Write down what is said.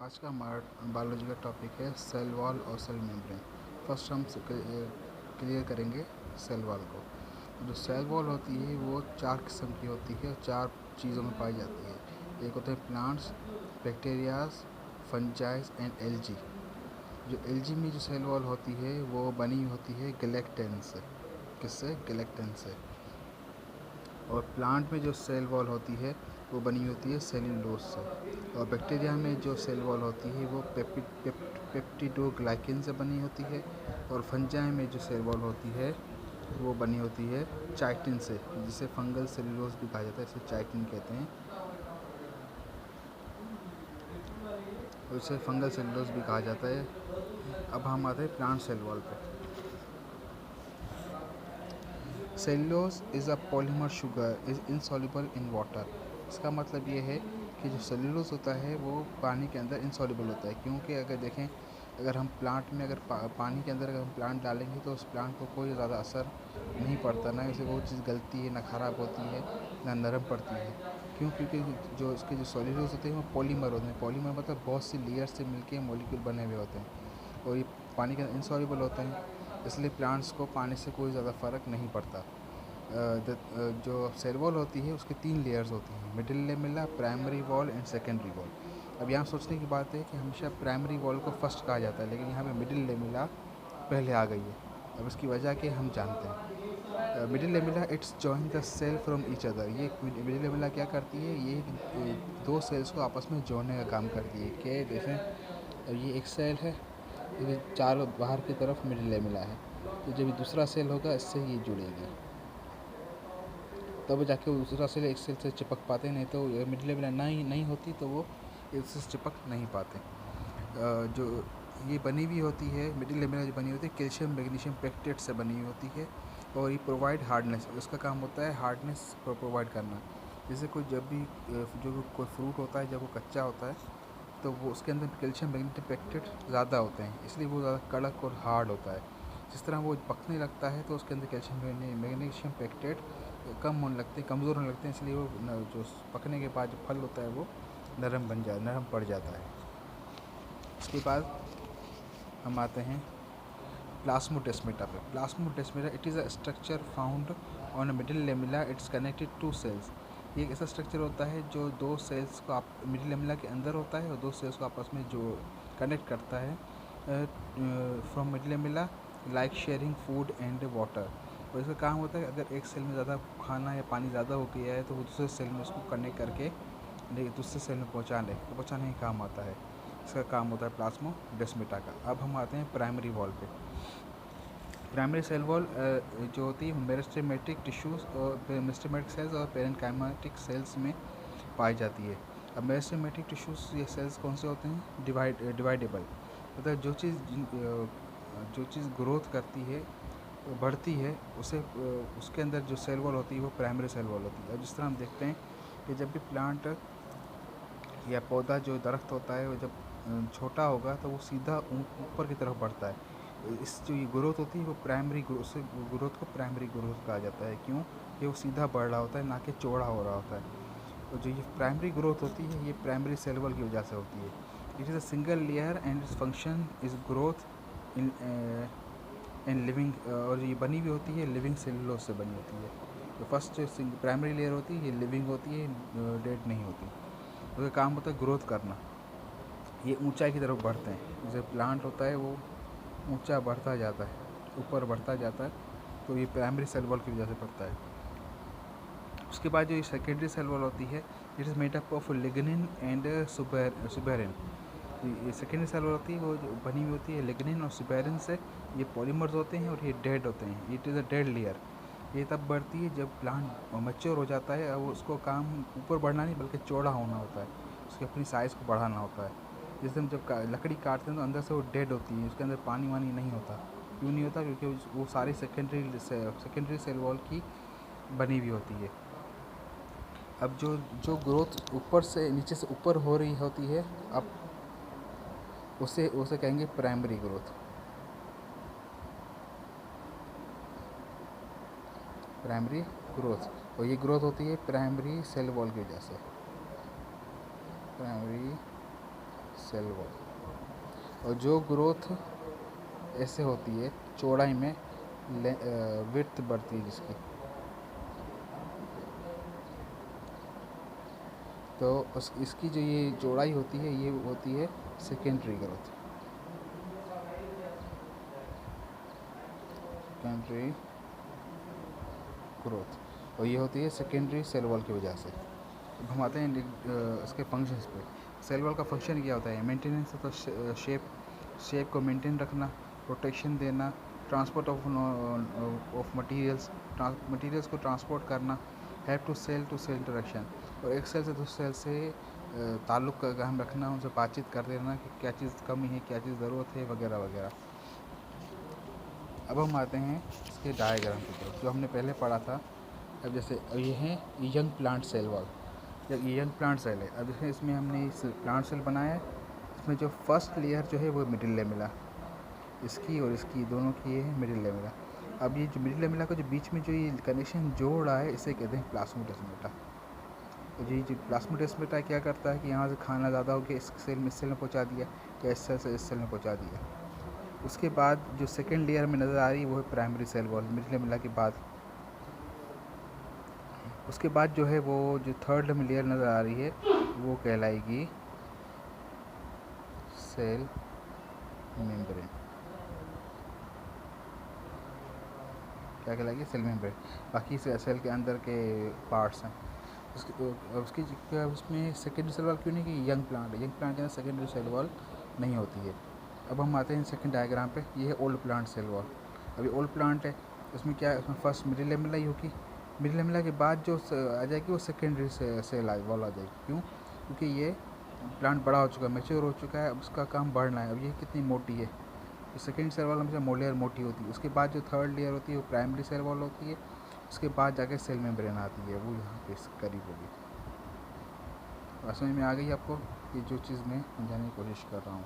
आज का हमारा बायोलॉजी का टॉपिक है सेल वॉल और सेल मेम्ब्रेन। फर्स्ट हम क्लियर करेंगे सेल वॉल को। जो सेल वॉल होती है वो 4 किस्म की होती है और 4 चीज़ों में पाई जाती है। एक होते हैं plants, bacterias, fungi and algae. जो एल्गी में जो सेल वॉल होती है वो बनी होती है गैलेक्टिन से। किससे? गैलेक्टिन से। और प्लांट में जो सेल वॉल होती है वो बनी होती है सेल्यूलोज से। और बैक्टीरिया में जो सेल वॉल होती है वो पेप्टिडोग्लाइकिन से बनी होती है। और फंजाई में जो सेल वॉल होती है वो बनी होती है चाइटिन से, जिसे फंगल सेल्यूलोज भी कहा जाता है। इसे चाइटिन कहते हैं और इसे फंगल सेल्यूलोज भी कहा जाता है। अब हम आते हैं प्लांट सेल वॉल पे। Cellulose is a polymer sugar is insoluble in water. इसका मतलब ये है कि जो सेल्यूलोज होता है वो पानी के अंदर इनसॉल्युबल होता है, क्योंकि अगर देखें, अगर हम प्लांट में अगर पानी के अंदर अगर हम प्लांट डालेंगे तो उस प्लांट को कोई ज़्यादा असर नहीं पड़ता, ना उसे वो चीज़ गलती है, ना ख़राब होती है, ना नरम पड़ती है। क्योंकि जो इसके जो सेल्यूलोज होते हैं वो पॉलीमर होते हैं। पॉलीमर मतलब बहुत सी लेयर से मिलके मॉलिक्यूल बने हुए होते हैं और ये पानी के अंदर इनसॉल्युबल होते हैं, इसलिए प्लांट्स को पानी से कोई ज़्यादा फ़र्क नहीं पड़ता। जो सेल वॉल होती है उसके 3 लेयर्स होती हैं, middle lamella, primary wall and secondary wall. अब यहाँ सोचने की बात है कि हमेशा प्राइमरी वॉल को फर्स्ट कहा जाता है, लेकिन यहाँ पे मिडिल लेमेला पहले आ गई है। अब इसकी वजह के हम जानते हैं। Middle lamella it's join the cell from each other. ये मिडिल लेमेला क्या करती है? ये दो सेल्स को आपस में जोड़ने का काम करती है। कि जैसे अब ये एक सेल है, ये चारों बाहर की तरफ मिडिल लेमेला है, तो जब ये दूसरा सेल होगा इससे ये जुड़ेगी, तब जाके वो दूसरा सेल एक सेल से चिपक पाते, नहीं तो मिडिल लेवल नहीं होती तो वो एक से चिपक नहीं पाते। जो ये बनी हुई होती है मिडिल लेवल जो बनी होती है कैल्शियम मैग्नीशियम पेक्टेट से बनी हुई होती है और ये प्रोवाइड हार्डनेस। उसका काम होता है हार्डनेस प्रोवाइड करना। जैसे कोई जब भी जो कोई फ्रूट होता है जब वो कच्चा होता है तो वो उसके अंदर कैल्शियम मैग्नीशियम पेक्टेट ज़्यादा होते हैं, इसलिए वो ज़्यादा कड़क और हार्ड होता है। जिस तरह वो पकने लगता है तो उसके अंदर कैल्शियम मैग्नीशियम पेक्टेट कम होने लगते हैं, कमज़ोर होने लगते हैं, इसलिए वो जो पकने के बाद जो फल होता है वो नरम पड़ जाता है। उसके बाद हम आते हैं प्लास्मोडेस्माटा पे। Plasmodesmata it is a structure found on a middle lamella, it's connected to cells. ये एक ऐसा स्ट्रक्चर होता है जो दो सेल्स को आप मिडिल लेमिला के अंदर होता है और दो सेल्स को आपस में जो कनेक्ट करता है from middle lamella, like sharing food and water. और इसका काम होता है अगर एक सेल में ज़्यादा खाना या पानी ज़्यादा हो गया है तो वो दूसरे सेल में उसको कनेक्ट करके दूसरे सेल में पहुँचाने का काम आता है। इसका काम होता है प्लास्मोडेस्माटा का। अब हम आते हैं प्राइमरी वॉल पे। प्राइमरी सेल वॉल जो होती है मेरिस्टेमेटिक टिश्यूज़ और मेरिस्टेमेटिक सेल्स और पेरेन्काइमेटिक सेल्स में पाई जाती है। अब मेरिस्टेमेटिक टिश्यूज़ ये सेल्स कौन से होते हैं? डिवाइडेबल, मतलब जो चीज़ ग्रोथ करती है, बढ़ती है, उसे उसके अंदर जो सेल वॉल होती है वो प्राइमरी सेल वॉल होती है। अब जिस तरह हम देखते हैं कि जब भी प्लांट या पौधा जो दरख्त होता है वो जब छोटा होगा तो वो सीधा ऊपर की तरफ बढ़ता है। इस जो ये ग्रोथ होती है वो प्राइमरी ग्रोथ से ग्रोथ को प्राइमरी ग्रोथ कहा जाता है। क्यों? ये वो सीधा बढ़ रहा होता है, ना कि चौड़ा हो रहा होता है। तो जो ये प्राइमरी ग्रोथ होती है ये प्राइमरी सेल वॉल की वजह से होती है। It is a single layer and its function is growth in living. और ये बनी हुई होती है लिविंग सेलुलोज से बनी होती है। तो फर्स्ट जो प्राइमरी लेयर होती है ये लिविंग होती है, डेड नहीं होती। तो ये काम होता है ग्रोथ करना। ये ऊंचाई की तरफ बढ़ते हैं, जैसे प्लांट होता है वो ऊंचा बढ़ता जाता है, ऊपर बढ़ता जाता है, तो ये प्राइमरी सेल वॉल की वजह से बढ़ता है। उसके बाद जो ये सेकेंडरी सेल वॉल होती है it is made up of lignin and suberin. ये सेकेंडरी सेल वॉल होती है वो जो बनी हुई होती है लिग्निन और सुबेरिन से। ये पॉलीमर्स होते हैं और ये डेड होते हैं। It is a dead layer. ये तब बढ़ती है जब प्लांट मैच्योर हो जाता है और उसको काम ऊपर बढ़ना नहीं बल्कि चौड़ा होना होता है, उसकी अपनी साइज़ को बढ़ाना होता है। जैसे हम जब लकड़ी काटते हैं तो अंदर से वो डेड होती है, उसके अंदर पानी वानी नहीं होता। क्यों नहीं होता? क्योंकि वो सारी सेकेंडरी सेल वॉल की बनी हुई होती है। अब जो ग्रोथ ऊपर से नीचे से ऊपर हो रही होती है, अब उसे उसे कहेंगे प्राइमरी ग्रोथ। प्राइमरी ग्रोथ, और ये ग्रोथ होती है प्राइमरी सेल वॉल की वजह से। Primary cell wall. और जो ग्रोथ ऐसे होती है चौड़ाई में विड्थ बढ़ती है जिसकी, तो इसकी जो ये चौड़ाई होती है ये होती है सेकेंडरी ग्रोथ, सेकेंडरी ग्रोथ, और ये होती है सेकेंडरी सेल वॉल की वजह से। अब हम आते हैं इसके फंक्शंस पे। सेल वॉल का फंक्शन क्या होता है? मेंटेनेंस ऑफ शेप को मेंटेन रखना, प्रोटेक्शन देना, ट्रांसपोर्ट ऑफ मटेरियल्स को ट्रांसपोर्ट करना, हेल्प टू सेल इंटरेक्शन, और एक सेल से दूसरे सेल से ताल्लुक़ का कायम रखना, उनसे बातचीत कर देना कि क्या चीज़ कमी है, क्या चीज़ ज़रूरत है, वगैरह वगैरह। अब हम आते हैं इसके डायग्राम की तरफ जो हमने पहले पढ़ा था। अब जैसे ये है यंग प्लांट सेल वॉल, जब ये यंग प्लांट सेल है, अब जैसे इसमें हमने इस प्लांट सेल बनाया है, इसमें जो फर्स्ट लेयर जो है वो मिडिल लेमिला, इसकी और इसकी दोनों की ये है मिडिल लेमिला। अब ये जो मिडिल लेमिला का जो बीच में जो ये कनेक्शन जोड़ रहा है इसे कहते हैं प्लास्मोडेस्माटा। तो जो प्लास्मोडेस्माटा क्या करता है कि यहाँ से खाना ज़्यादा हो गया इस सेल में पहुँचा दिया, या इस सेल से इस सेल में पहुँचा दिया। उसके बाद जो सेकेंड लेयर में नज़र आ रही है वो है primary cell wall middle lamella के बाद। उसके बाद जो है वो जो थर्ड में लेयर नज़र आ रही है वो कहलाएगी सेल मेम्ब्रेन। क्या कहलाएगी? Cell membrane. बाकी सेल के अंदर के पार्ट्स हैं। उसकी उसमें सेकेंडरी सेल वॉल क्यों नहीं कि यंग प्लांट के अंदर सेकेंडरी सेल वॉल नहीं होती है। अब हम आते हैं सेकंड डायग्राम पे। ये है ओल्ड प्लांट सेल वॉल। अभी ओल्ड प्लांट है, उसमें क्या है, उसमें फर्स्ट मिडिल लेमिला ही होगी, मिडिल लेमिला के बाद जो आ जाएगी वो सेकेंडरी सेल वॉल आ जाएगी। क्यों? क्योंकि ये प्लांट बड़ा हो चुका है, मैच्योर हो चुका है, अब उसका काम बढ़ना है। अब ये कितनी मोटी है, सेकेंड सेल वॉल हमेशा लेयर मोटी होती है। उसके बाद जो थर्ड लेयर होती है वो प्राइमरी सेल वॉल होती है। उसके बाद जाके सेल मेम्ब्रेन आती है, वो यहाँ पे करीब होगी। समझ में आ गई आपको ये जो चीज़ मैं समझाने की कोशिश कर रहा हूँ?